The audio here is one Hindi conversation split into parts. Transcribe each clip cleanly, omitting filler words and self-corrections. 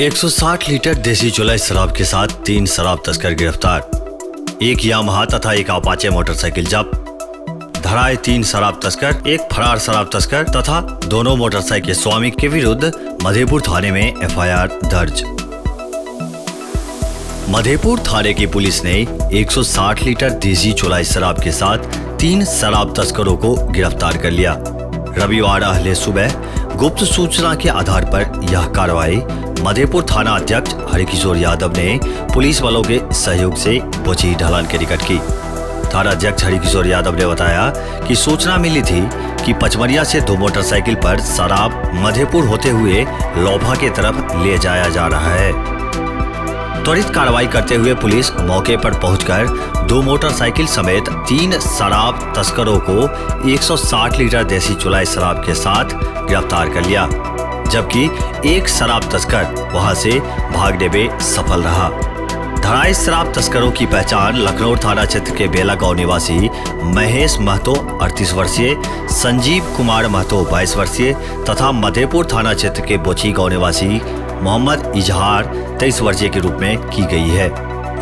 160 लीटर देसी चुलाई शराब के साथ 3 शराब तस्कर गिरफ्तार। एक यामाहा तथा एक अपाचे मोटरसाइकिल जब्त। धराए 3 शराब तस्कर, एक फरार शराब तस्कर तथा दोनों मोटरसाइकिल स्वामी के विरुद्ध मधेपुर थाने में एफआईआर दर्ज। मधेपुर थाने की पुलिस ने 160 लीटर देसी चुलाई शराब के साथ 3 शराब तस्करों को गिरफ्तार कर लिया। रविवार अहले सुबह गुप्त सूचना के आधार पर यह कार्रवाई मधेपुर थाना अध्यक्ष हरिकिशोर यादव ने पुलिस वालों के सहयोग से बोची ढलान के निकट की। थाना अध्यक्ष हरिकिशोर यादव ने बताया कि सूचना मिली थी कि पचमरिया से 2 मोटरसाइकिल पर शराब मधेपुर होते हुए लोभा के तरफ ले जाया जा रहा है। त्वरित कार्रवाई करते हुए पुलिस मौके पर पहुंचकर 2 मोटरसाइकिल समेत 3 शराब तस्करों को 160 लीटर देसी चुलाई शराब के साथ गिरफ्तार कर लिया, जबकि एक शराब तस्कर वहां से भागने में सफल रहा। धराए शराब तस्करों की पहचान लखनऊ थाना क्षेत्र के बेला गांव निवासी महेश महतो 38 वर्षीय, संजीव कुमार महतो 22 वर्षीय तथा मधेपुर थाना क्षेत्र के बोची गांव निवासी मोहम्मद इजहार 23 वर्षीय के रूप में की गई है,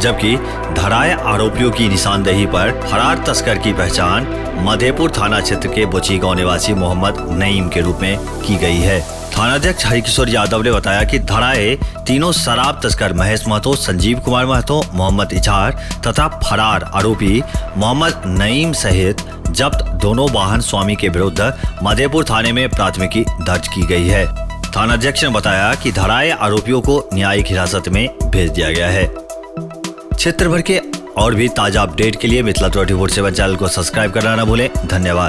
जबकि धराए आरोपियों की निशानदेही पर फरार तस्कर की पहचान मधेपुर थाना क्षेत्र के बोची गांव निवासी मोहम्मद नईम के रूप में की गई है। थानाध्यक्ष हरिकिशोर यादव ने बताया कि धराए तीनों शराब तस्कर महेश महतो, संजीव कुमार महतो, मोहम्मद इजहार तथा फरार आरोपी मोहम्मद नईम सहित जब्त दोनों वाहन स्वामी के विरुद्ध मधेपुर थाने में प्राथमिकी दर्ज की गई है। थानाध्यक्ष ने बताया कि धराए आरोपियों को न्यायिक हिरासत में भेज दिया गया है। क्षेत्र भर के और भी ताजा अपडेट के लिए मिथिला 24/7 चैनल को सब्सक्राइब करना न भूलें। धन्यवाद।